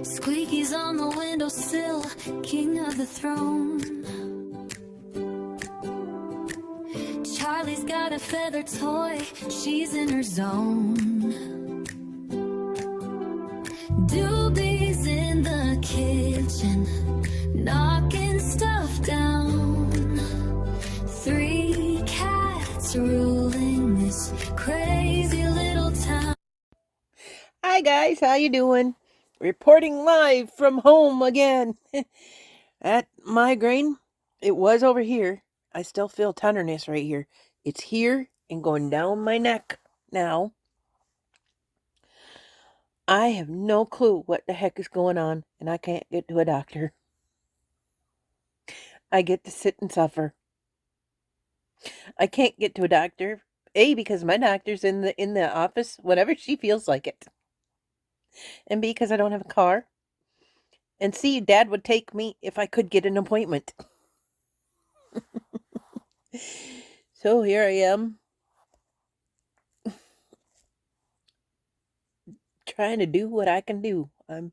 Squeaky's on the windowsill, king of the throne. Charlie's got a feather toy, she's in her zone. Doobie's in the kitchen, knocking stuff down. 3 cats ruling this crazy little town. Hi guys, how you doing? Reporting live from home again. That migraine, it was over here. I still feel tenderness right here. It's here and going down my neck now. I have no clue what the heck is going on, and I can't get to a doctor. I get to sit and suffer. I can't get to a doctor, A, because my doctor's in the office whenever she feels like it. And B, because I don't have a car. And C, Dad would take me if I could get an appointment. So here I am, trying to do what I can do. I'm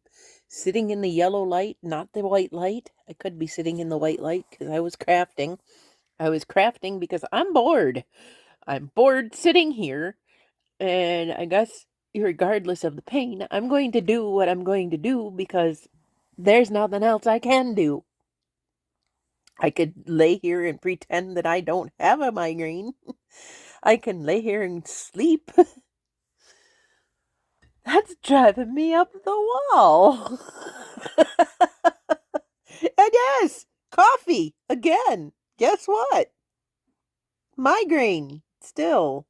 sitting in the yellow light, not the white light. I could be sitting in the white light because I was crafting. I was crafting because I'm bored. I'm bored sitting here. And I guess regardless of the pain, I'm going to do what I'm going to do because there's nothing else I can do. I could lay here and pretend that I don't have a migraine. I can lay here and sleep. That's driving me up the wall. And yes, coffee again. Guess what? Migraine still.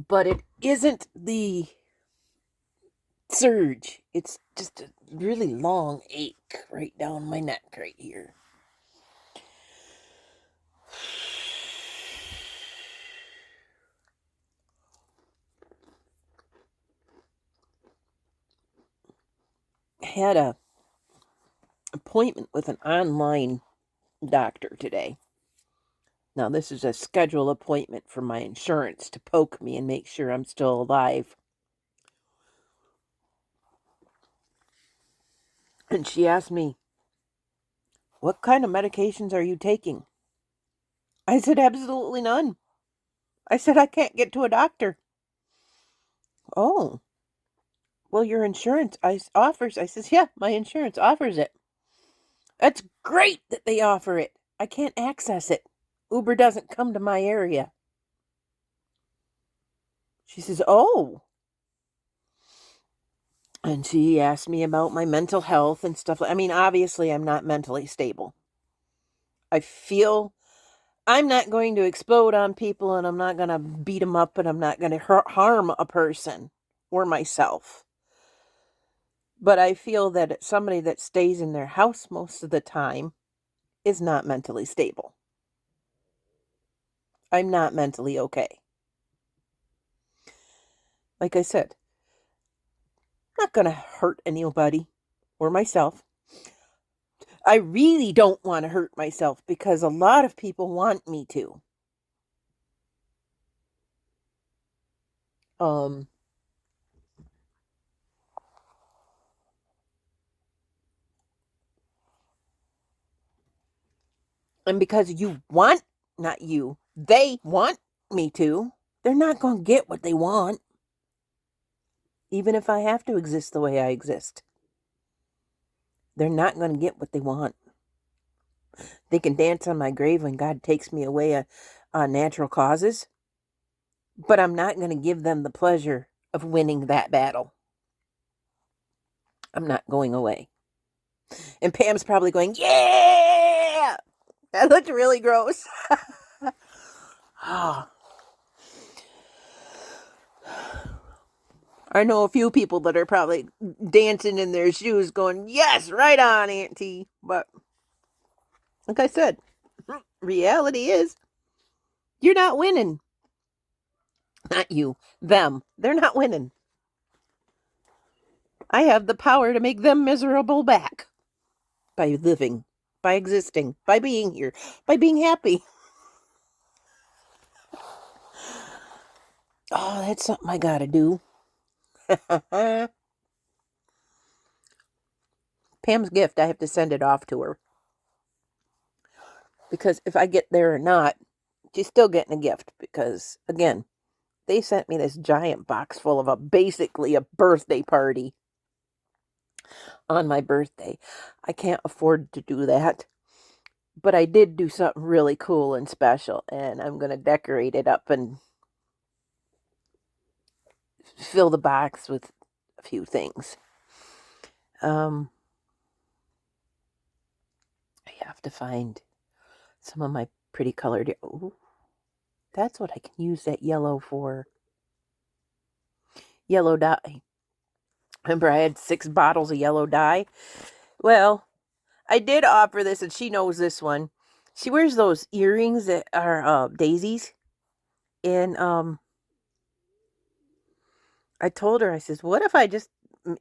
But it isn't the surge. It's just a really long ache right down my neck right here. I had a appointment with an online doctor today. Now, this is a scheduled appointment for my insurance to poke me and make sure I'm still alive. And she asked me, "What kind of medications are you taking?" I said, "Absolutely none." I said, "I can't get to a doctor." "Oh, well, your insurance offers." I says, "Yeah, my insurance offers it." "That's great that they offer it. I can't access it. Uber doesn't come to my area." She says, "Oh." And she asked me about my mental health and stuff. I mean, obviously, I'm not mentally stable. I feel I'm not going to explode on people, and I'm not going to beat them up, and I'm not going to harm a person or myself. But I feel that somebody that stays in their house most of the time is not mentally stable. I'm not mentally okay. Like I said, I'm not going to hurt anybody or myself. I really don't want to hurt myself because a lot of people want me to. And because they want me to, they're not going to get what they want. Even if I have to exist the way I exist, they're not going to get what they want. They can dance on my grave when God takes me away on natural causes, but I'm not going to give them the pleasure of winning that battle. I'm not going away. And Pam's probably going, "Yeah!" That looked really gross. Oh. I know a few people that are probably dancing in their shoes going, "Yes, right on, Auntie." But like I said, reality is you're not winning. Not you, them. They're not winning. I have the power to make them miserable back by living, by existing, by being here, by being happy. Oh, that's something I gotta do. Pam's gift, I have to send it off to her. Because if I get there or not, she's still getting a gift. Because, again, they sent me this giant box full of basically a birthday party on my birthday. I can't afford to do that. But I did do something really cool and special. And I'm going to decorate it up and fill the box with a few things. I have to find some of my pretty colored. Ooh, that's what I can use that yellow for. Yellow dye. Remember, I had 6 bottles of yellow dye? Well, I did offer this, and she knows this one. She wears those earrings that are daisies. And I told her, I says, what if I just,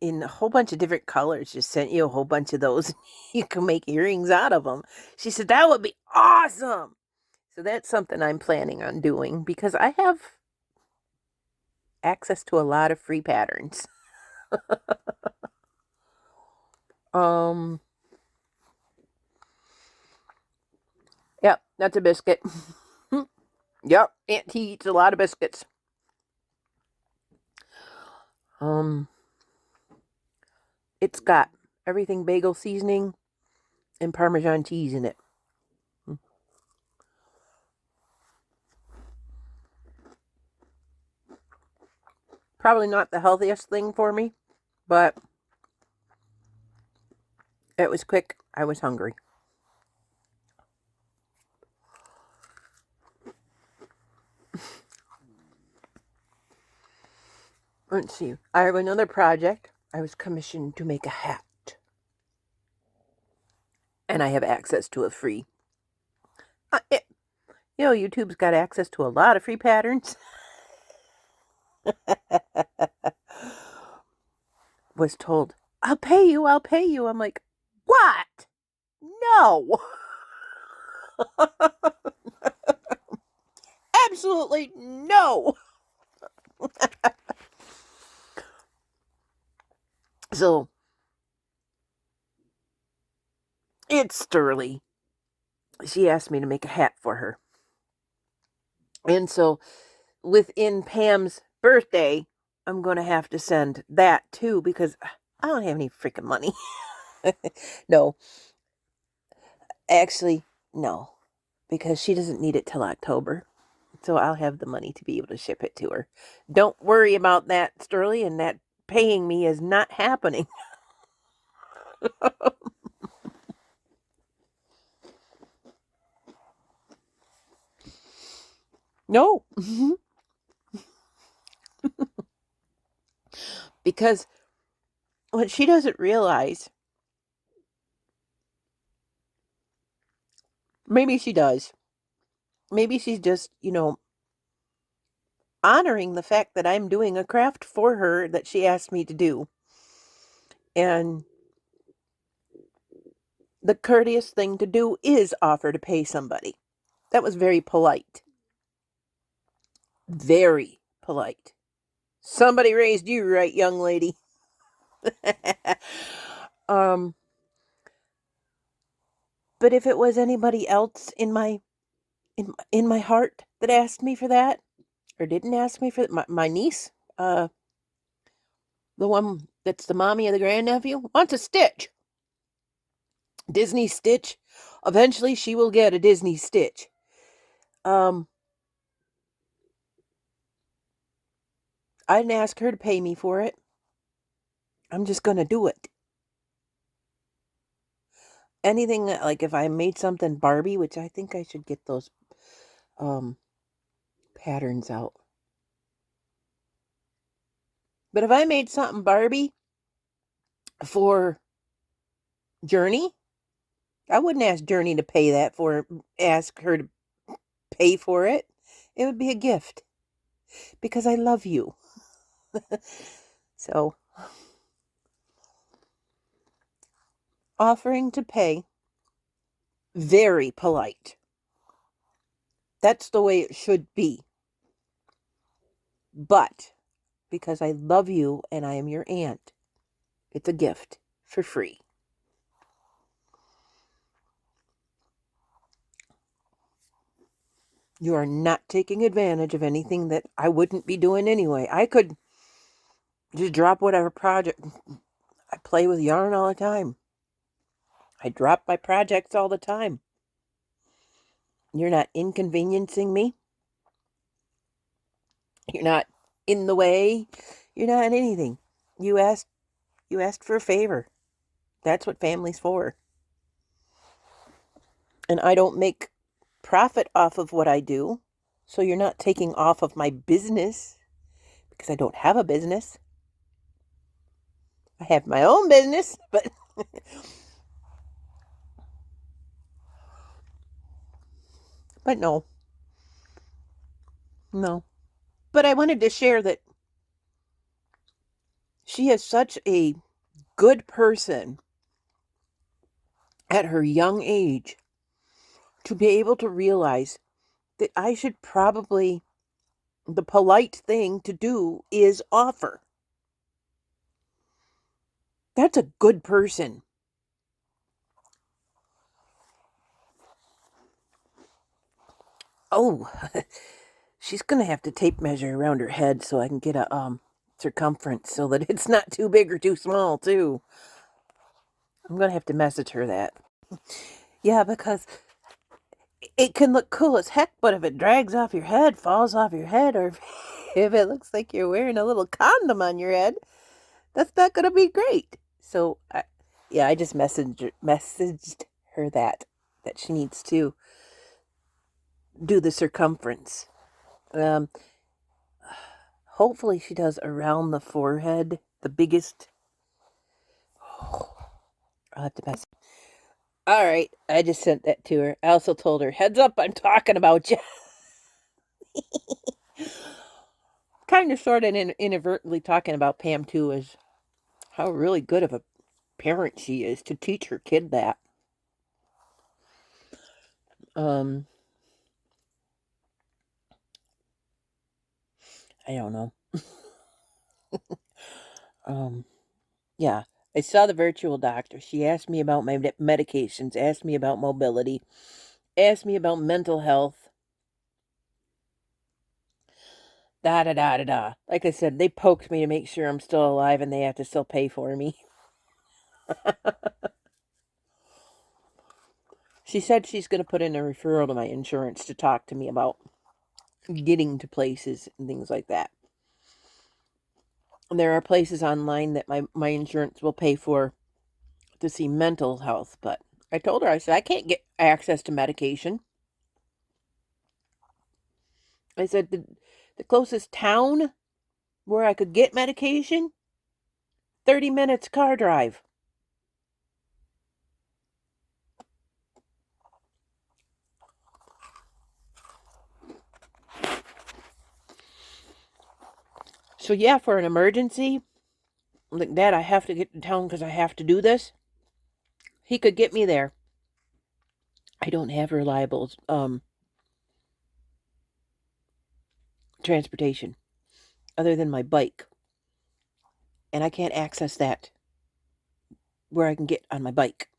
in a whole bunch of different colors, just sent you a whole bunch of those? You can make earrings out of them. She said, that would be awesome. So that's something I'm planning on doing because I have access to a lot of free patterns. um, yep, that's a biscuit. Yep, Auntie eats a lot of biscuits. It's got everything bagel seasoning and Parmesan cheese in it. Probably not the healthiest thing for me, but it was quick. I was hungry. Let's see. I have another project. I was commissioned to make a hat. And I have access to a free. YouTube's got access to a lot of free patterns. Was told, I'll pay you. I'm like, what? No. Absolutely no. So, it's Sterling. She asked me to make a hat for her. And so, within Pam's birthday, I'm going to have to send that too because I don't have any freaking money. No. Actually, no. Because she doesn't need it till October. So I'll have the money to be able to ship it to her. Don't worry about that, Sterling, and that paying me is not happening. No. Because what she doesn't realize, maybe she does. Maybe she's just, honoring the fact that I'm doing a craft for her that she asked me to do. And the courteous thing to do is offer to pay somebody. That was very polite. Very polite. Somebody raised you right, young lady. um but if it was anybody else in my heart that asked me for that or didn't ask me for my niece, the one that's the mommy of the grandnephew, wants a Stitch. Disney Stitch. Eventually she will get a Disney Stitch. I didn't ask her to pay me for it. I'm just going to do it. Anything that, like if I made something Barbie, which I think I should get those patterns out. But if I made something Barbie for Journey, I wouldn't ask Journey to pay ask her to pay for it. It would be a gift because I love you. So, offering to pay, very polite. That's the way it should be. But because I love you and I am your aunt, it's a gift for free. You are not taking advantage of anything that I wouldn't be doing anyway. I could just drop whatever project. I play with yarn all the time. I drop my projects all the time. You're not inconveniencing me. You're not in the way. You're not anything. You asked for a favor. That's what family's for. And I don't make profit off of what I do. So you're not taking off of my business because I don't have a business. I have my own business, but but no. No. But I wanted to share that she is such a good person at her young age to be able to realize that I should probably, the polite thing to do is offer. That's a good person. Oh, she's going to have to tape measure around her head so I can get a circumference so that it's not too big or too small, too. I'm going to have to message her that. Yeah, because it can look cool as heck, but if it drags off your head, falls off your head, or if it looks like you're wearing a little condom on your head, that's not going to be great. So, I just messaged her that she needs to do the circumference. Um, Hopefully she does around the forehead, the biggest. I'll have to mess. All right, I just sent that to her. I also told her, heads up, I'm talking about you. Kind of sort of inadvertently talking about Pam too, is how really good of a parent she is to teach her kid that. Um, I don't know. Um, yeah, I saw the virtual doctor. She asked me about my medications, asked me about mobility, asked me about mental health. Da da da da da. Like I said, they poked me to make sure I'm still alive, and they have to still pay for me. She said she's going to put in a referral to my insurance to talk to me about getting to places and things like that. And there are places online that my insurance will pay for to see mental health, but I told her, I said, I can't get access to medication. I said, the closest town where I could get medication, 30 minutes car drive. So yeah, for an emergency, like Dad, I have to get to town because I have to do this. He could get me there. I don't have reliable transportation other than my bike. And I can't access that where I can get on my bike.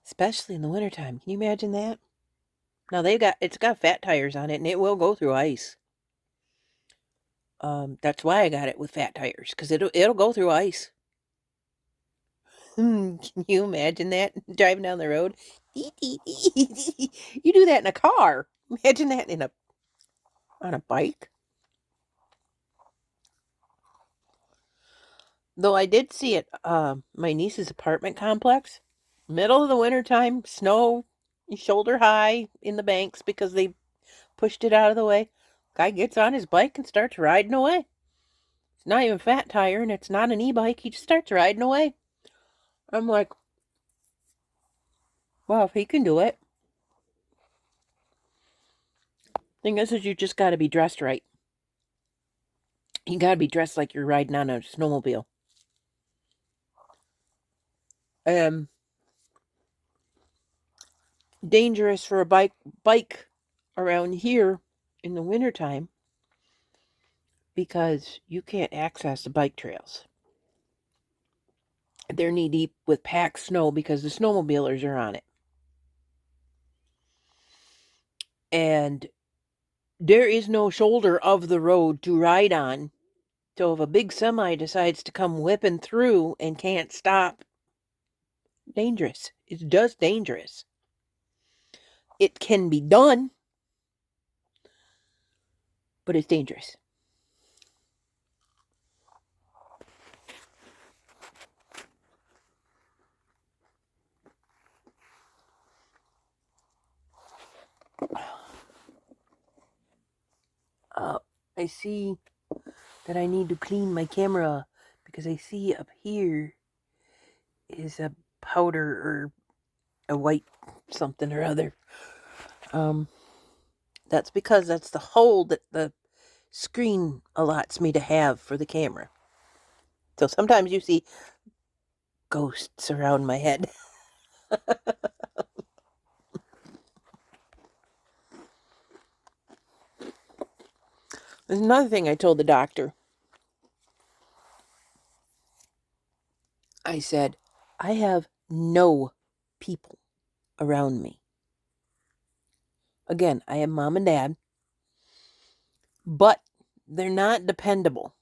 Especially in the wintertime. Can you imagine that? Now it's got fat tires on it and it will go through ice. That's why I got it with fat tires, because it'll go through ice. Can you imagine that driving down the road? You do that in a car. Imagine that on a bike. Though I did see it, my niece's apartment complex, middle of the wintertime, snow shoulder high in the banks because they pushed it out of the way. Guy gets on his bike and starts riding away. It's not even a fat tire and it's not an e-bike. He just starts riding away. I'm like, well, if he can do it. Thing is you just got to be dressed right. You got to be dressed like you're riding on a snowmobile. Um, dangerous for a bike around here in the wintertime because you can't access the bike trails. They're knee deep with packed snow because the snowmobilers are on it. And there is no shoulder of the road to ride on. So if a big semi decides to come whipping through and can't stop, dangerous. It's just dangerous. It can be done, but it's dangerous. I see that I need to clean my camera because I see up here is a powder or a white something or other. That's because that's the hole that the screen allots me to have for the camera. So sometimes you see ghosts around my head. There's another thing I told the doctor. I said, I have no people around me. Again, I have mom and dad, but they're not dependable.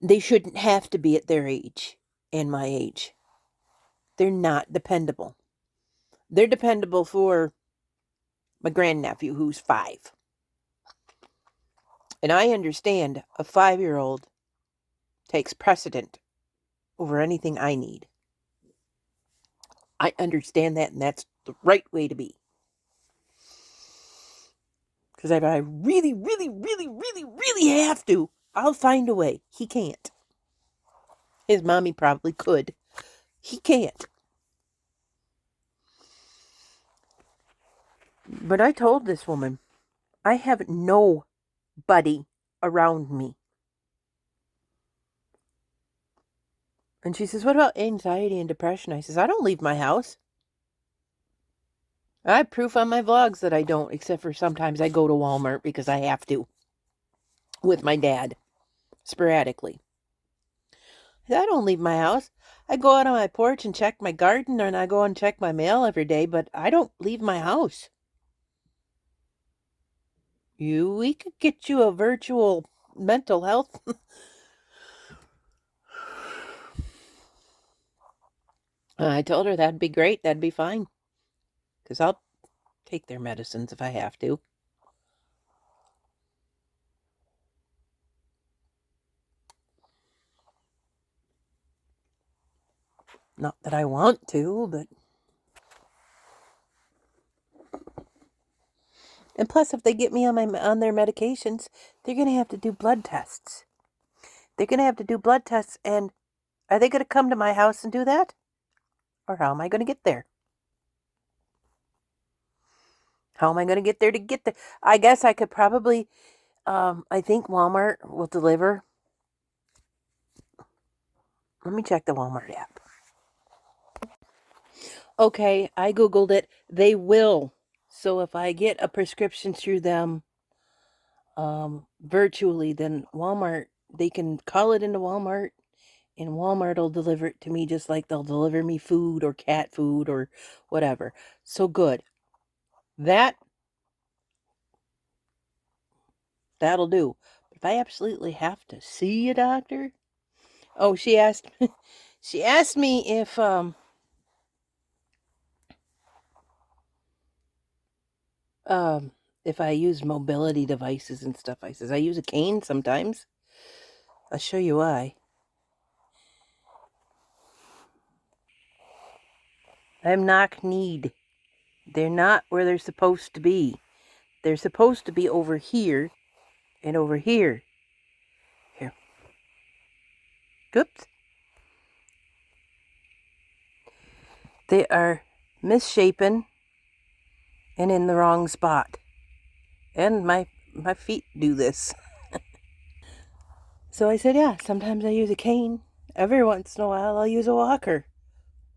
They shouldn't have to be at their age and my age. They're not dependable. They're dependable for my grandnephew who's 5. And I understand a 5-year-old takes precedent over anything I need. I understand that, and that's the right way to be. Because if I really, really, really, really, really have to, I'll find a way. He can't. His mommy probably could. He can't. But I told this woman, I have nobody around me. And she says, what about anxiety and depression? I says, I don't leave my house. I have proof on my vlogs that I don't, except for sometimes I go to Walmart because I have to. With my dad. Sporadically. I don't leave my house. I go out on my porch and check my garden, and I go and check my mail every day, but I don't leave my house. We could get you a virtual mental health. I told her that'd be great. That'd be fine. Because I'll take their medicines if I have to. Not that I want to, but... And plus, if they get me on their medications, they're going to have to do blood tests. They're going to have to do blood tests, and are they going to come to my house and do that? Or how am I going to get there? How am I going to get there to get there? I guess I could probably, I think Walmart will deliver. Let me check the Walmart app. Okay, I Googled it. They will. So if I get a prescription through them virtually, then Walmart, they can call it into Walmart and Walmart will deliver it to me just like they'll deliver me food or cat food or whatever. So good. That'll do. But if I absolutely have to see a doctor, oh, she asked me if I use mobility devices and stuff. I says I use a cane sometimes. I'll show you why. I'm knock-kneed. They're not where they're supposed to be. They're supposed to be over here and over here. Here. Oops. They are misshapen and in the wrong spot. And my feet do this. So I said, yeah, sometimes I use a cane. Every once in a while I'll use a walker.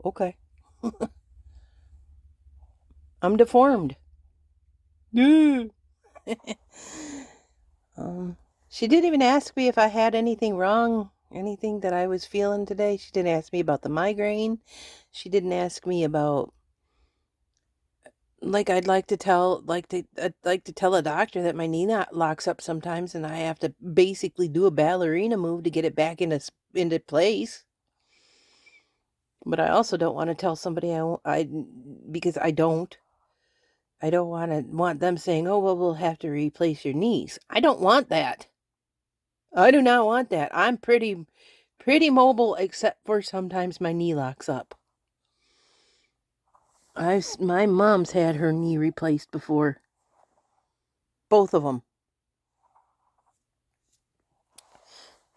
Okay. I'm deformed. She didn't even ask me if I had anything wrong, anything that I was feeling today. She didn't ask me about the migraine. She didn't ask me about, like, I'd like to tell a doctor that my knee not locks up sometimes, and I have to basically do a ballerina move to get it back into place. But I also don't want to tell somebody because I don't. I don't want them saying, "Oh, well, we'll have to replace your knees." I don't want that. I do not want that. I'm pretty mobile, except for sometimes my knee locks up. My mom's had her knee replaced before. Both of them.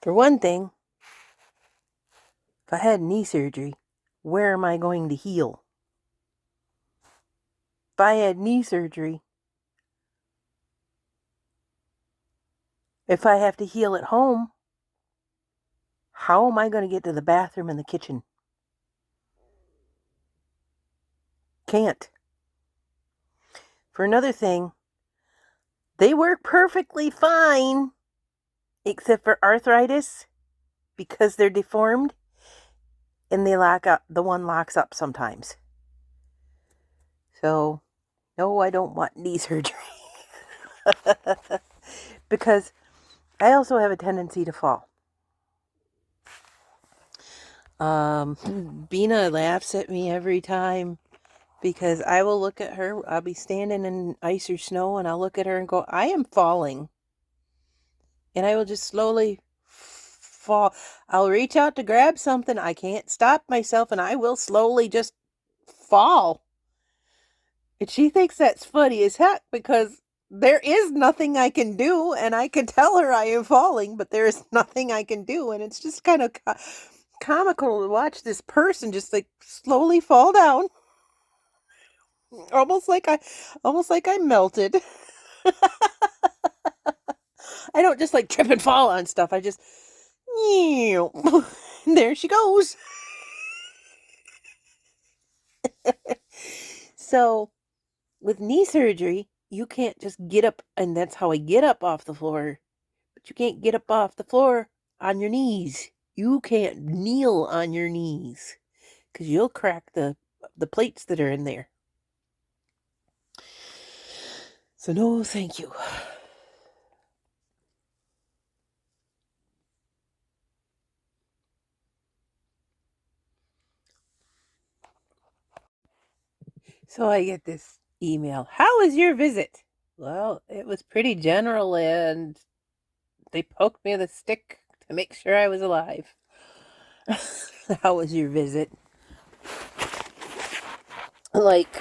For one thing, if I had knee surgery, where am I going to heal? If I had knee surgery, if I have to heal at home, how am I going to get to the bathroom and the kitchen? Can't. For another thing, they work perfectly fine, except for arthritis, because they're deformed, and they lock up. The one locks up sometimes. So, no, I don't want knee surgery. Because I also have a tendency to fall. Bina laughs at me every time because I will look at her. I'll be standing in ice or snow, and I'll look at her and go, I am falling. And I will just slowly fall. I'll reach out to grab something. I can't stop myself, and I will slowly just fall. And she thinks that's funny as heck because there is nothing I can do, and I can tell her I am falling, but there is nothing I can do, and it's just kind of comical to watch this person just like slowly fall down, almost like I melted. I don't just like trip and fall on stuff. I just there she goes. So with knee surgery, you can't just get up, and that's how I get up off the floor. But you can't get up off the floor on your knees. You can't kneel on your knees because you'll crack the plates that are in there. So no, thank you. So I get this email. How was your visit? Well, it was pretty general, and they poked me with a stick to make sure I was alive. How was your visit? Like,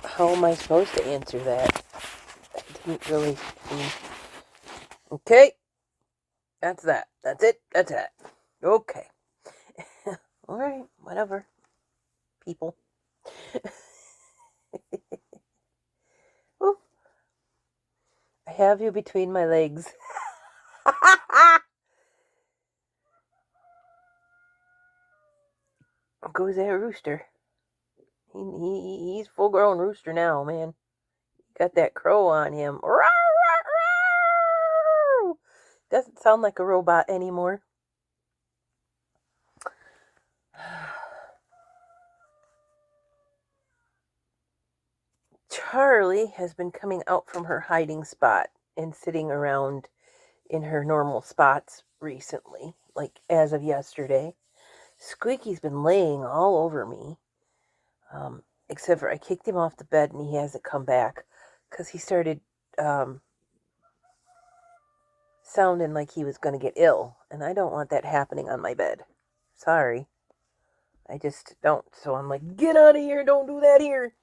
how am I supposed to answer that? I didn't really. Okay, that's that. That's it. That's that. Okay. All right, whatever. People. Ooh, I have you between my legs. Goes that rooster. He's full grown rooster now, man. Got that crow on him. Doesn't sound like a robot anymore. Charlie has been coming out from her hiding spot and sitting around in her normal spots recently, like as of yesterday. Squeaky's been laying all over me, except for I kicked him off the bed and he hasn't come back because he started sounding like he was going to get ill, and I don't want that happening on my bed. Sorry. I just don't. So I'm like, get out of here. Don't do that here.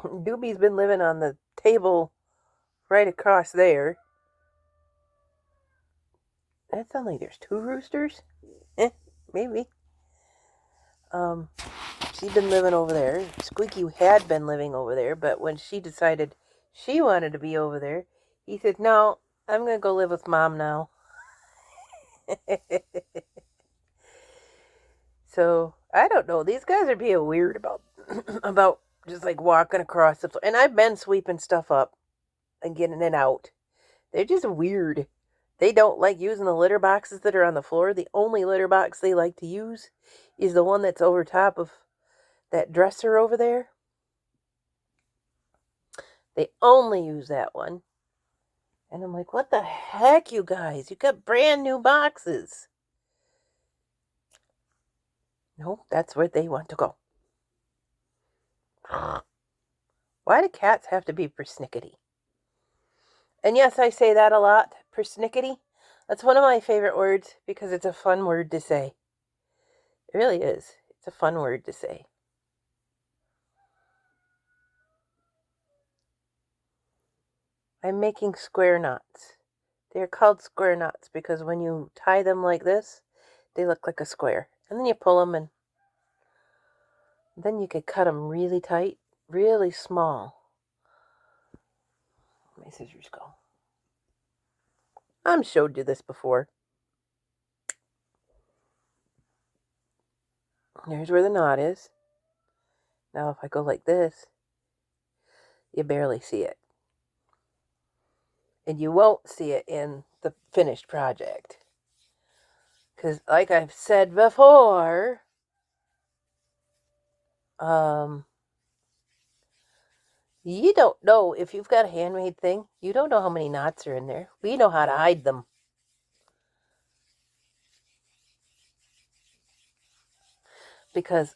Doobie's been living on the table right across there. That sounds like there's two roosters. Maybe. She's been living over there. Squeaky had been living over there, but when she decided she wanted to be over there, he said, no, I'm going to go live with Mom now. So I don't know. These guys are being weird about about just like walking across the floor. And I've been sweeping stuff up and getting it out. They're just weird. They don't like using the litter boxes that are on the floor. The only litter box they like to use is the one that's over top of that dresser over there. They only use that one. And I'm like, what the heck, you guys? You got brand new boxes. Nope, that's where they want to go. Why do cats have to be persnickety? And yes, I say that a lot. Persnickety. That's one of my favorite words because it's a fun word to say. It really is. It's a fun word to say. I'm making square knots. They're called square knots because when you tie them like this, they look like a square. And then you pull them and then you could cut them really tight, really small. My scissors go. I've showed you this before. Here's where the knot is. Now if I go like this, you barely see it. And you won't see it in the finished project. Because like I've said before, you don't know if you've got a handmade thing, you don't know how many knots are in there. We know how to hide them. Because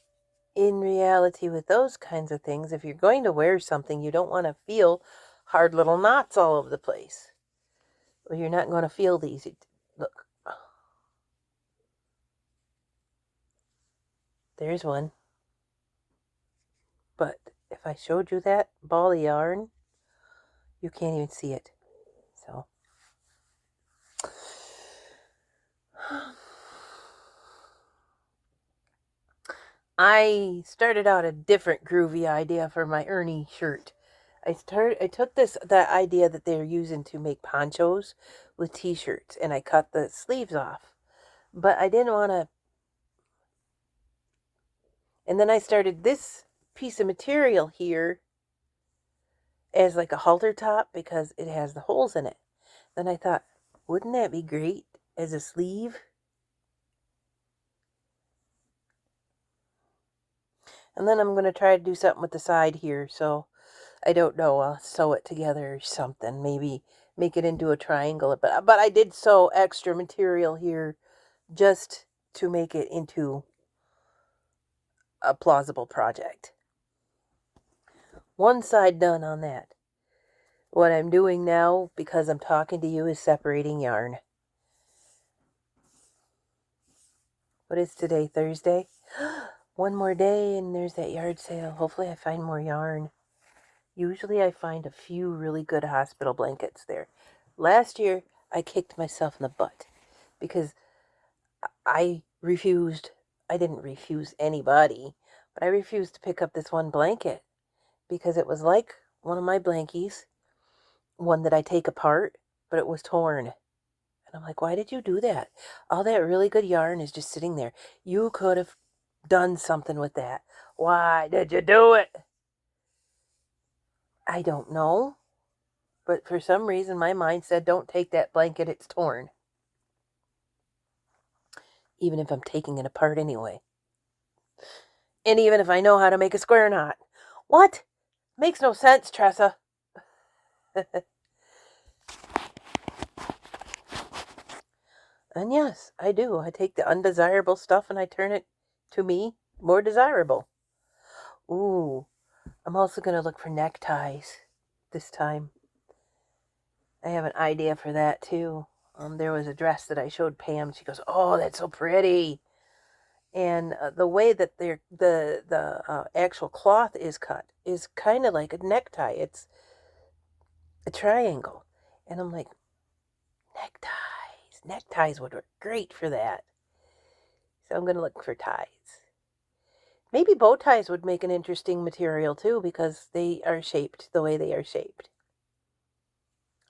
in reality, with those kinds of things, if you're going to wear something, you don't want to feel hard little knots all over the place. Well, you're not going to feel these. Look. There's one. But if I showed you that ball of yarn, you can't even see it. So. I started out a different groovy idea for my Ernie shirt. I took that idea that they're using to make ponchos with t-shirts and I cut the sleeves off. But I didn't want to. And then I started this piece of material here as like a halter top because it has the holes in it. Then I thought, wouldn't that be great as a sleeve? And then I'm going to try to do something with the side here. So I don't know. I'll sew it together or something. Maybe make it into a triangle. But I did sew extra material here just to make it into a plausible project. One side done on that. What I'm doing now, because I'm talking to you, is separating yarn. What is today? Thursday? One more day and there's that yard sale. Hopefully I find more yarn. Usually I find a few really good hospital blankets there. Last year I kicked myself in the butt because I didn't refuse anybody, but I refused to pick up this one blanket because it was like one of my blankies, one that I take apart, but it was torn. And I'm like, why did you do that? All that really good yarn is just sitting there. You could have done something with that. Why did you do it? I don't know. But for some reason, my mind said, don't take that blanket, it's torn. Even if I'm taking it apart anyway. And even if I know how to make a square knot. What? Makes no sense, Tressa. And yes, I do. I take the undesirable stuff and I turn it, to me, more desirable. Ooh, I'm also going to look for neckties this time. I have an idea for that too. There was a dress that I showed Pam. She goes, "Oh, that's so pretty." And the way that the actual cloth is cut is kind of like a necktie. It's a triangle, and I'm like, neckties would work great for that. So I'm gonna look for ties. Maybe bow ties would make an interesting material too because they are shaped the way they are shaped.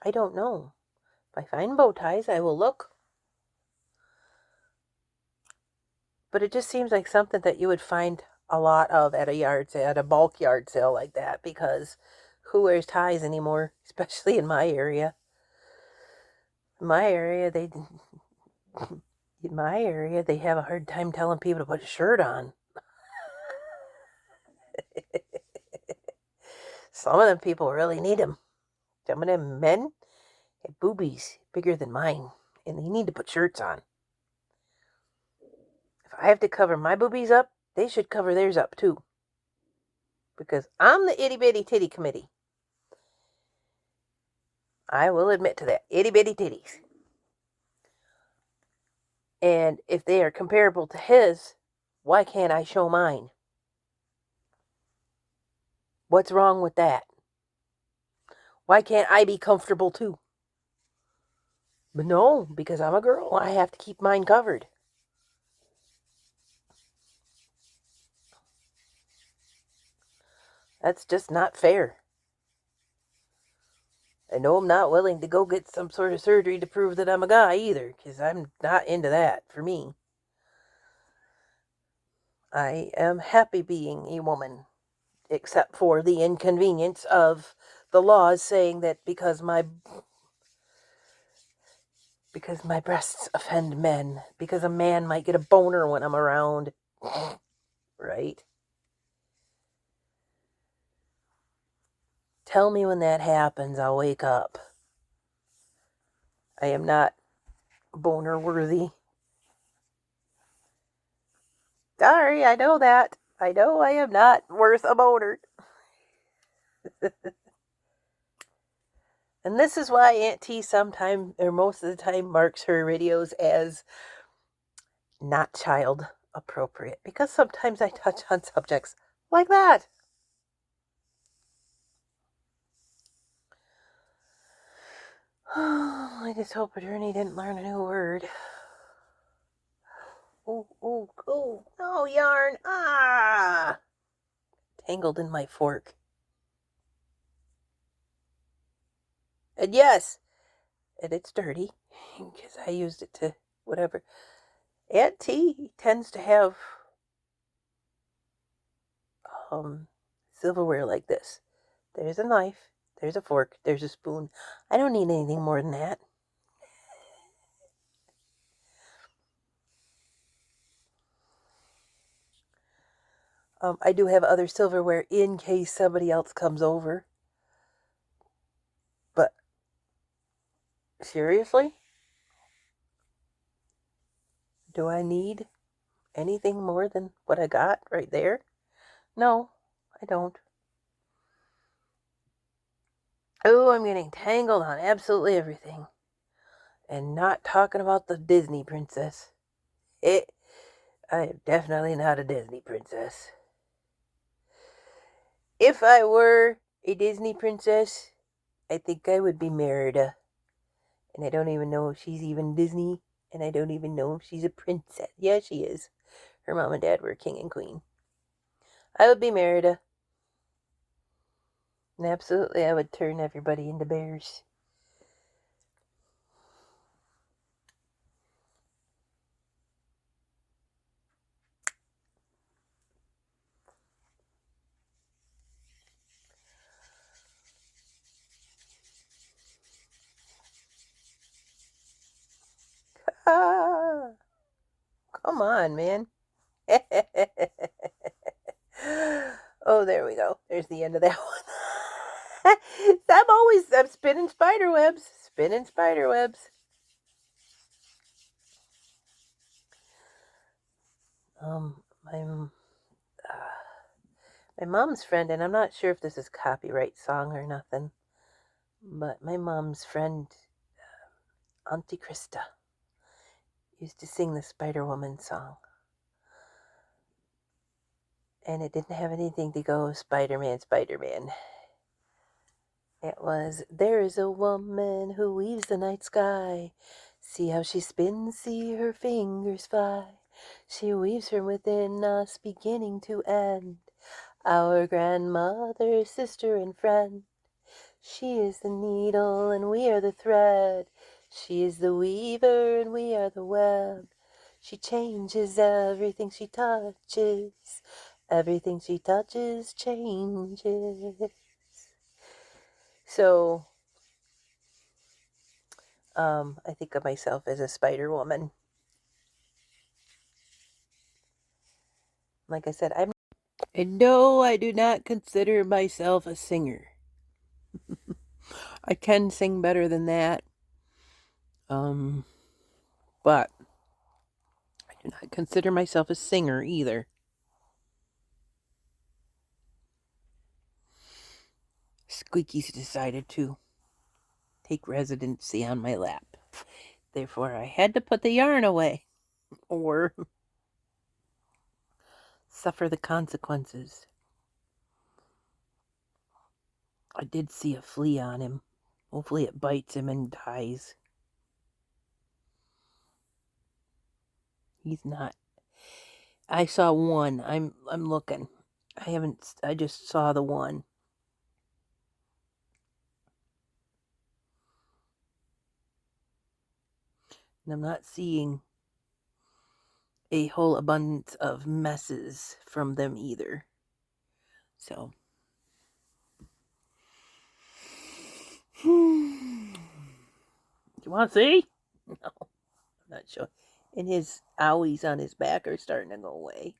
I don't know. If I find bow ties, I will look. But it just seems like something that you would find a lot of at a yard sale, at a bulk yard sale like that, because who wears ties anymore, especially in my area? In my area, they have a hard time telling people to put a shirt on. Some of them people really need them. Some of them men have boobies bigger than mine, and they need to put shirts on. If I have to cover my boobies up, they should cover theirs up too. Because I'm the itty bitty titty committee. I will admit to that. Itty bitty titties. And if they are comparable to his, why can't I show mine? What's wrong with that? Why can't I be comfortable too? But no, because I'm a girl, I have to keep mine covered. That's just not fair. I know I'm not willing to go get some sort of surgery to prove that I'm a guy either, because I'm not into that for me. I am happy being a woman, except for the inconvenience of the laws saying that because my breasts offend men, because a man might get a boner when I'm around. Right? Tell me when that happens, I'll wake up. I am not boner worthy. Sorry, I know that. I know I am not worth a boner. And this is why Aunt T sometimes, or most of the time, marks her videos as not child appropriate. Because sometimes I touch on subjects like that. I just hope Ernie didn't learn a new word. Oh, no, yarn. Ah! Tangled in my fork. And yes, and it's dirty, because I used it to whatever. Aunt T tends to have silverware like this. There's a knife, there's a fork, there's a spoon. I don't need anything more than that. I do have other silverware in case somebody else comes over. But seriously? Do I need anything more than what I got right there? No, I don't. Oh, I'm getting tangled on absolutely everything. And not talking about the Disney princess. I am definitely not a Disney princess. If I were a Disney princess, I think I would be Merida. And I don't even know if she's even Disney. And I don't even know if she's a princess. Yeah, she is. Her mom and dad were king and queen. I would be Merida. And absolutely, I would turn everybody into bears. Ah, come on, man. Oh, there we go. There's the end of that one. I'm spinning spider webs. Spinning spider webs. My mom's friend, and I'm not sure if this is copyright song or nothing, but my mom's friend, Auntie Krista, used to sing the Spider Woman song. And it didn't have anything to go with Spider-Man, Spider-Man. It was, there is a woman who weaves the night sky. See how she spins, see her fingers fly. She weaves from within us, beginning to end. Our grandmother, sister, and friend. She is the needle, and we are the thread. She is the weaver, and we are the web. She changes everything she touches. Everything she touches changes. So, I think of myself as a Spider Woman. Like I said, and no, I do not consider myself a singer. I can sing better than that. But I do not consider myself a singer either. Squeaky's decided to take residency on my lap. Therefore, I had to put the yarn away or suffer the consequences. I did see a flea on him. Hopefully it bites him and dies. He's not. I saw one. I'm looking. I just saw the one. And I'm not seeing a whole abundance of messes from them either. So you want to see? No, I'm not sure. And his owies on his back are starting to go away.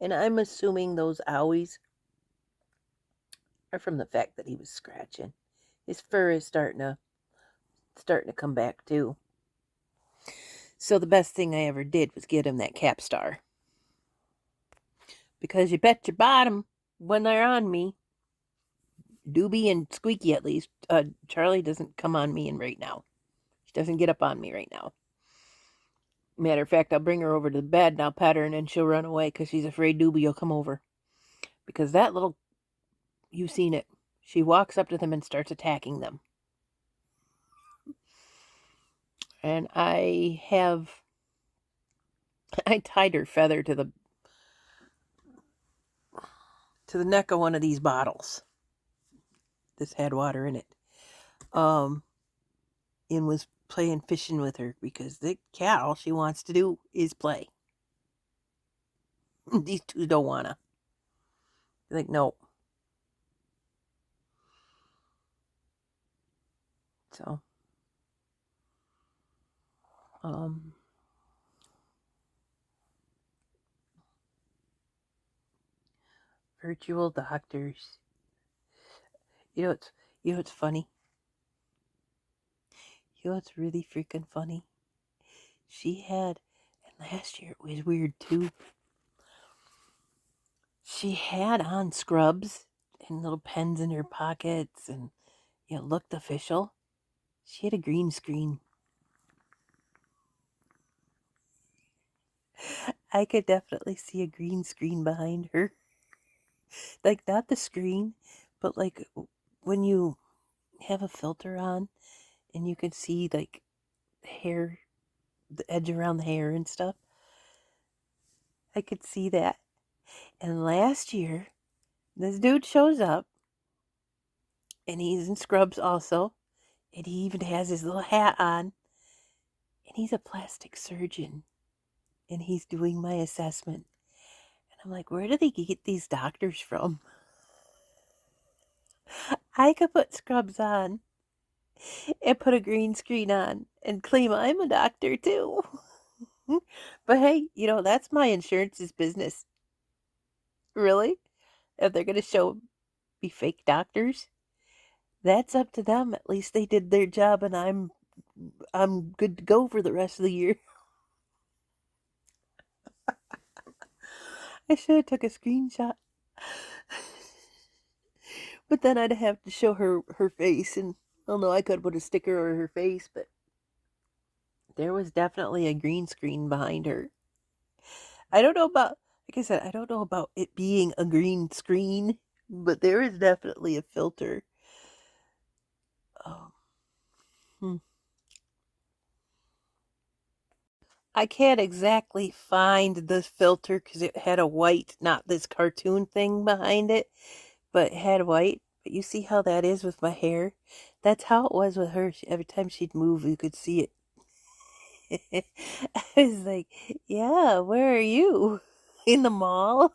And I'm assuming those owies are from the fact that he was scratching. His fur is starting to come back too. So the best thing I ever did was get him that Capstar. Because you bet your bottom when they're on me, Doobie and Squeaky at least, Charlie doesn't come on me right now. She doesn't get up on me right now. Matter of fact, I'll bring her over to the bed and I'll pet her and then she'll run away because she's afraid Doobie will come over. Because that little, you've seen it. She walks up to them and starts attacking them. And I tied her feather to the neck of one of these bottles. This had water in it. And was playing fishing with her because the cat, all she wants to do is play. These two don't wanna. They're like, no. So, virtual doctors. You know it's funny. You know what's really freaking funny? She had, and last year it was weird too. She had on scrubs and little pens in her pockets and looked official. She had a green screen. I could definitely see a green screen behind her. Like, not the screen, but like when you have a filter on and you can see like hair, the edge around the hair and stuff. I could see that. And last year, this dude shows up and he's in scrubs also. And he even has his little hat on. And he's a plastic surgeon. And he's doing my assessment. And I'm like, where do they get these doctors from? I could put scrubs on and put a green screen on and claim I'm a doctor too. But hey, that's my insurance's business. Really? If they're going to be fake doctors, that's up to them. At least they did their job and I'm good to go for the rest of the year. I should have took a screenshot. But then I'd have to show her face, and I don't know, I could put a sticker over her face, but there was definitely a green screen behind her. I don't know about, like I said, I don't know about it being a green screen, but there is definitely a filter. I can't exactly find the filter because it had a white, not this cartoon thing behind it, but it had white. But you see how that is with my hair? That's how it was with her. Every time she'd move, you could see it. I was like, yeah, where are you? In the mall?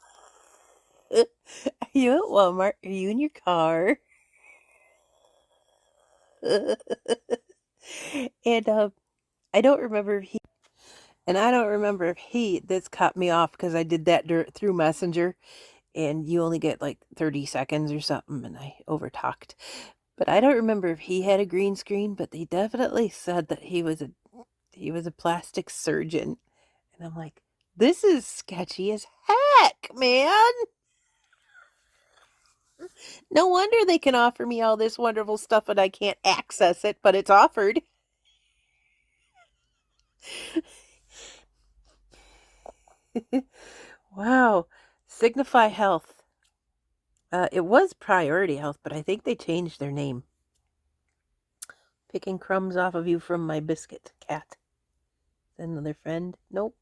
Are you at Walmart? Are you in your car? And I don't remember if he and I don't remember if he this cut me off because I did that through Messenger and you only get like 30 seconds or something and I overtalked. But I don't remember if he had a green screen, but they definitely said that he was a plastic surgeon. And I'm like, this is sketchy as heck, man. No wonder they can offer me all this wonderful stuff and I can't access it, but it's offered. Wow. Signify Health. It was Priority Health, but I think they changed their name. Picking crumbs off of you from my biscuit, cat. Another friend. Nope.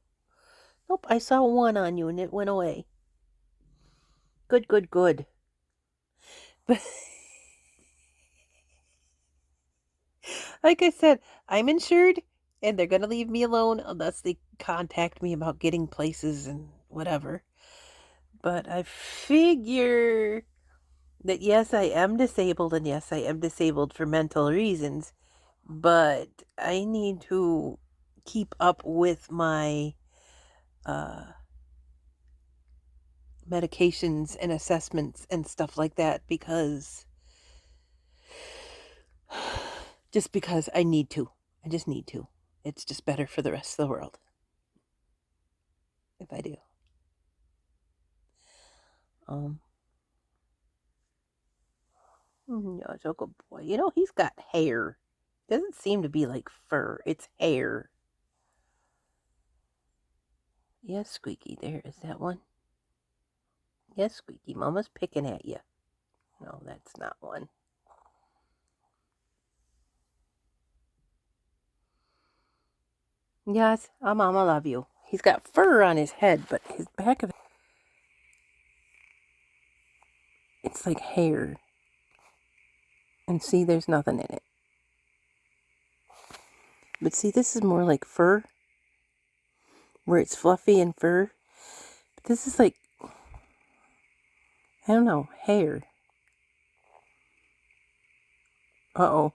Nope. I saw one on you and it went away. Good, good, good. But like I said, I'm insured and they're going to leave me alone unless they contact me about getting places and whatever. But I figure that yes, I am disabled and yes, I am disabled for mental reasons, but I need to keep up with my uh, medications and assessments and stuff like that because I need to. I just need to. It's just better for the rest of the world if I do. Um, yeah, so good boy. You know, he's got hair. Doesn't seem to be like fur. It's hair. Yes, Squeaky. There is that one. Yes, Squeaky. Mama's picking at you. No, that's not one. Yes, Mama love you. He's got fur on his head, but his back of it's like hair. And see, there's nothing in it. But see, this is more like fur, where it's fluffy and fur. But this is like, I don't know, hair. Uh-oh.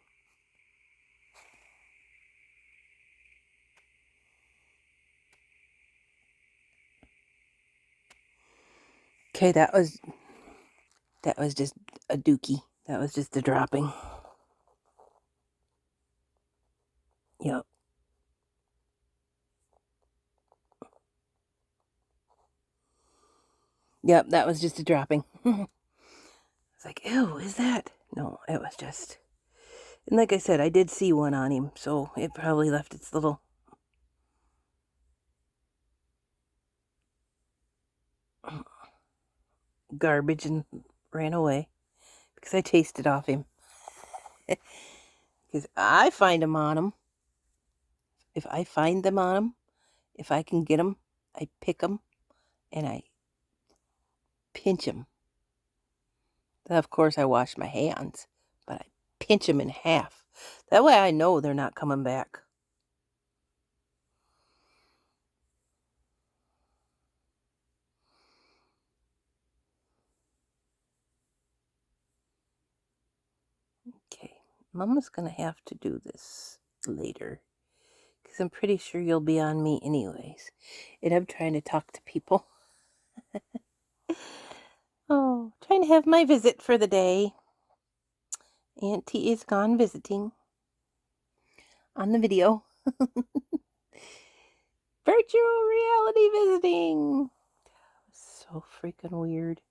Okay, that was just a dookie. That was just a dropping. Yep. Yep, that was just a dropping. It's like, ew, is that? No, it was just. And like I said, I did see one on him, so it probably left its little garbage and ran away because I chased it off him. Because I find them on him. If I find them on him, if I can get them, I pick them and I pinch them. Of course, I wash my hands, but I pinch them in half. That way I know they're not coming back. Okay, Mama's going to have to do this later because I'm pretty sure you'll be on me anyways. And I'm trying to talk to people. Oh, trying to have my visit for the day. Auntie is gone visiting on the video. Virtual reality visiting. So freaking weird.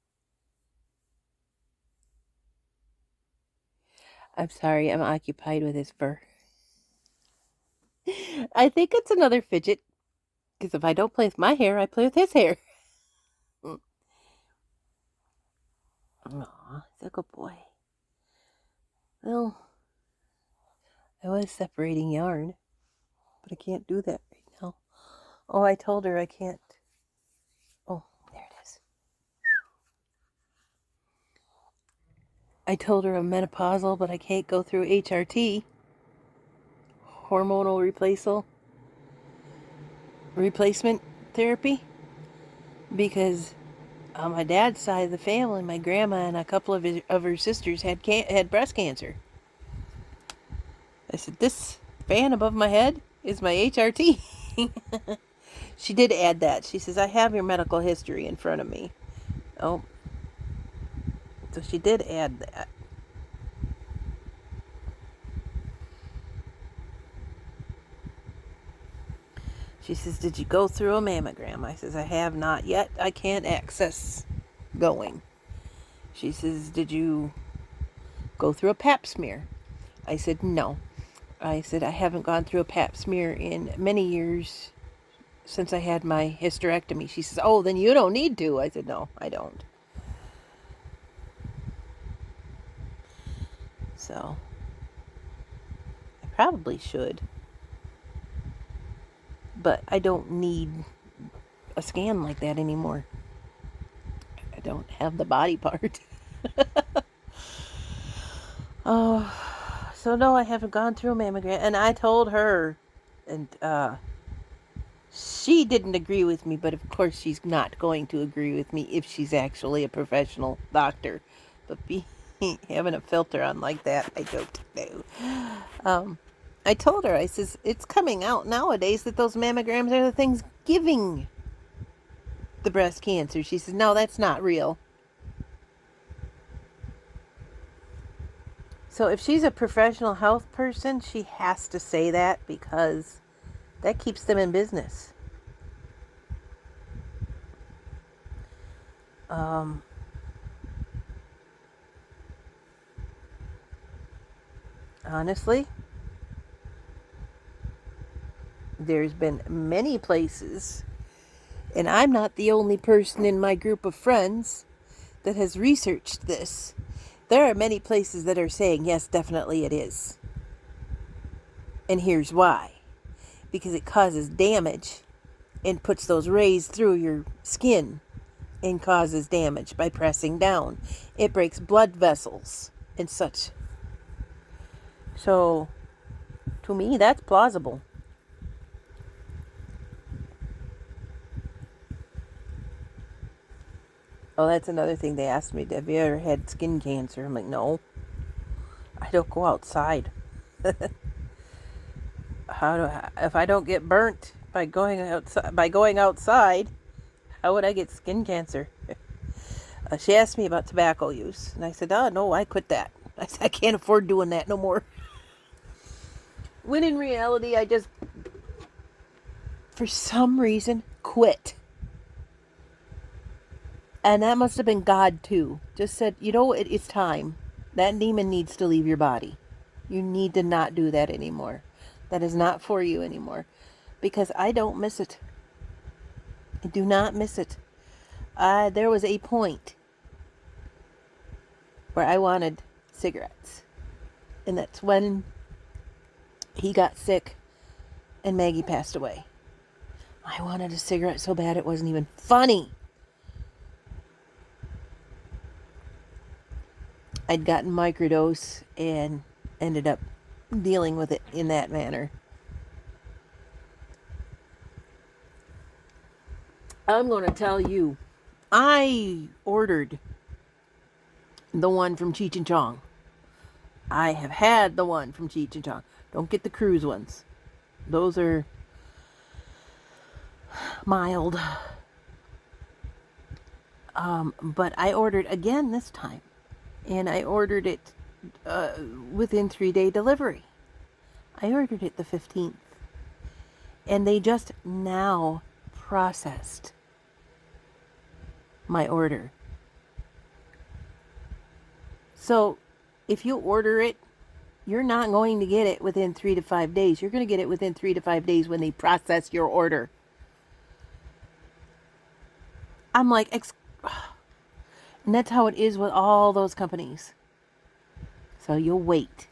I'm sorry, I'm occupied with his fur. I think it's another fidget. Because if I don't play with my hair, I play with his hair. Aw, he's a good boy. Well, I was separating yarn, but I can't do that right now. Oh, I told her I can't. Oh, there it is. I told her I'm menopausal, but I can't go through HRT, hormonal replacement. replacement therapy because on my dad's side of the family, my grandma and a couple of her sisters had breast cancer. I said, this fan above my head is my HRT. She did add that. She says, I have your medical history in front of me. Oh, so she did add that. She says, did you go through a mammogram? I says, I have not yet. I can't access going. She says, did you go through a pap smear? I said, no. I said, I haven't gone through a pap smear in many years since I had my hysterectomy. She says, oh, then you don't need to. I said, no, I don't. So, I probably should. But I don't need a scan like that anymore. I don't have the body part. Oh, so no, I haven't gone through a mammogram. And I told her, and she didn't agree with me, but of course she's not going to agree with me if she's actually a professional doctor. But having a filter on like that, I don't know. I told her, I says, it's coming out nowadays that those mammograms are the things giving the breast cancer. She says, no, that's not real. So if she's a professional health person, she has to say that because that keeps them in business. Honestly, there's been many places, and I'm not the only person in my group of friends that has researched this. There are many places that are saying, yes, definitely it is. And here's why. Because it causes damage and puts those rays through your skin and causes damage by pressing down. It breaks blood vessels and such. So, to me, that's plausible. Oh, that's another thing they asked me. Have you ever had skin cancer? I'm like, no. I don't go outside. If I don't get burnt by going outside, how would I get skin cancer? She asked me about tobacco use, and I said, oh, no, I quit that. I said, I can't afford doing that no more. When in reality, I just, for some reason, quit. And that must have been God, too. Just said, you know, it's time. That demon needs to leave your body. You need to not do that anymore. That is not for you anymore. Because I don't miss it. I do not miss it. There was a point where I wanted cigarettes. And that's when he got sick and Maggie passed away. I wanted a cigarette so bad it wasn't even funny. I'd gotten microdose and ended up dealing with it in that manner. I'm going to tell you, I ordered the one from Cheech and Chong. I have had the one from Cheech and Chong. Don't get the cruise ones. Those are mild. But I ordered again this time. And I ordered it within 3-day delivery. I ordered it the 15th. And they just now processed my order. So if you order it, you're not going to get it within 3 to 5 days. You're going to get it within 3 to 5 days when they process your order. I'm like, and that's how it is with all those companies. So you'll wait.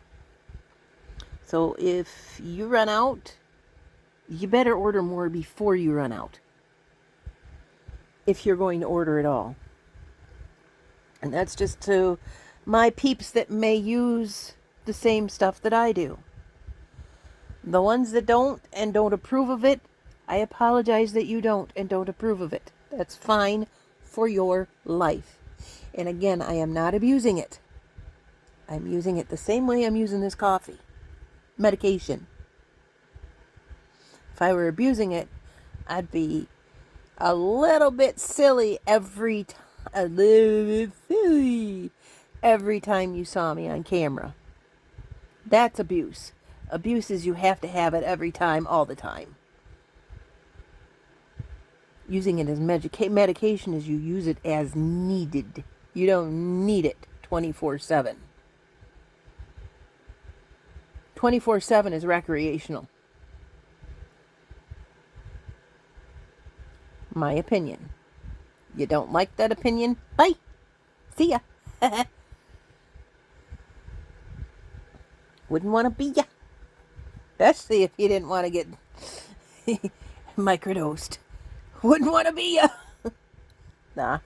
So if you run out, you better order more before you run out. If you're going to order at all. And that's just to my peeps that may use the same stuff that I do. The ones that don't and don't approve of it, I apologize that you don't and don't approve of it. That's fine for your life. And again, I am not abusing it. I'm using it the same way I'm using this coffee. Medication. If I were abusing it, I'd be a little bit silly every time. A little bit silly every time you saw me on camera. That's abuse. Abuse is you have to have it every time, all the time. Using it as medication is you use it as needed. You don't need it 24/7. 24/7 is recreational. My opinion. You don't like that opinion? Bye. See ya. Wouldn't want to be ya. Especially if you didn't want to get microdosed. Wouldn't want to be ya. Nah.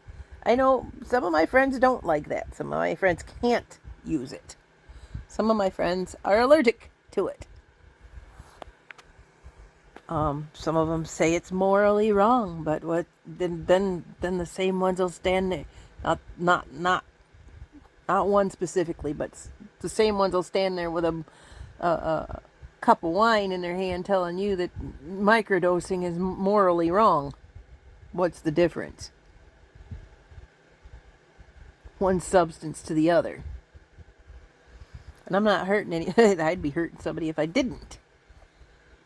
I know some of my friends don't like that. Some of my friends can't use it. Some of my friends are allergic to it. Some of them say it's morally wrong, but what then the same ones will stand there. Not one specifically, but the same ones will stand there with a cup of wine in their hand, telling you that microdosing is morally wrong. What's the difference? One substance to the other. And I'm not hurting any. I'd be hurting somebody if I didn't.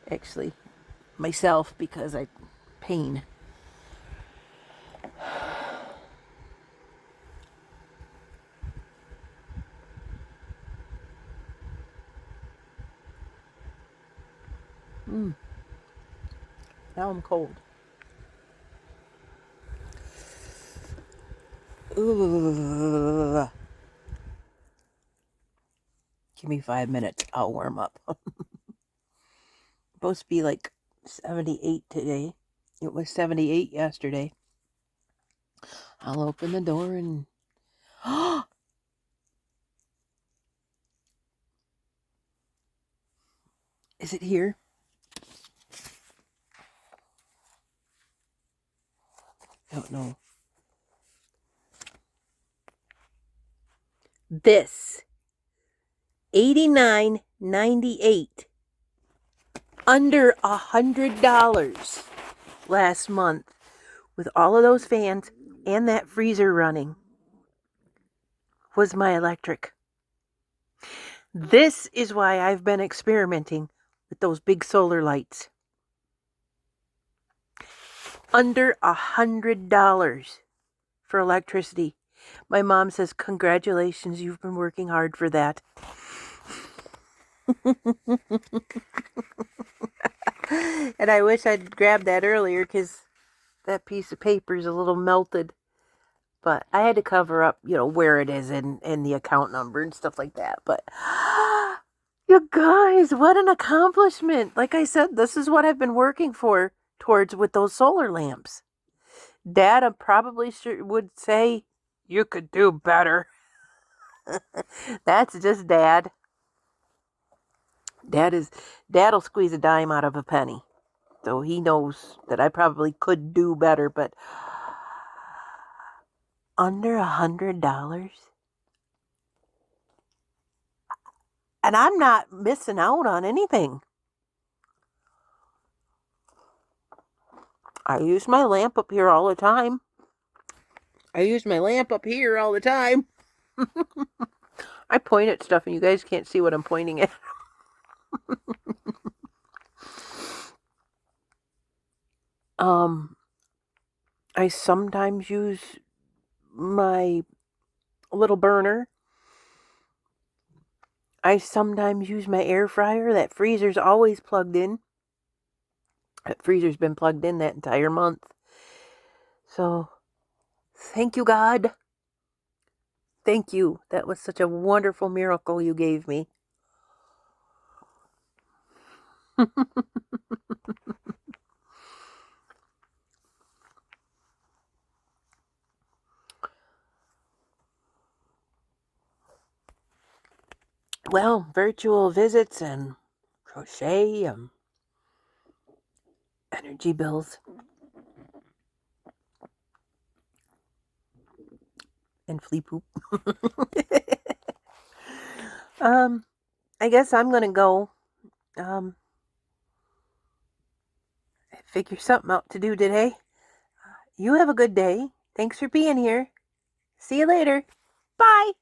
Actually, myself, because I pain. Now I'm cold. Ooh. Give me 5 minutes. I'll warm up. Supposed to be like 78 today. It was 78 yesterday. I'll open the door and... Is it here? Don't know. This. $89.98. Under $100 last month. With all of those fans and that freezer running. Was my electric. This is why I've been experimenting with those big solar lights. Under $100 for electricity. My mom says, congratulations, you've been working hard for that. And I wish I'd grabbed that earlier because that piece of paper is a little melted. But I had to cover up, where it is and the account number and stuff like that. But you guys, what an accomplishment. Like I said, this is what I've been working towards with those solar lamps. Dad probably would say, you could do better. That's just Dad. Dad'll squeeze a dime out of a penny. So he knows that I probably could do better, but under $100? And I'm not missing out on anything. I use my lamp up here all the time. I point at stuff and you guys can't see what I'm pointing at. I sometimes use my little burner. I sometimes use my air fryer. That freezer's always plugged in. That freezer's been plugged in that entire month. So, thank you, God. Thank you. That was such a wonderful miracle you gave me. Well, virtual visits and crochet and energy bills. And flea poop. I guess I'm gonna go figure something out to do today. You have a good day. Thanks for being here. See you later. Bye.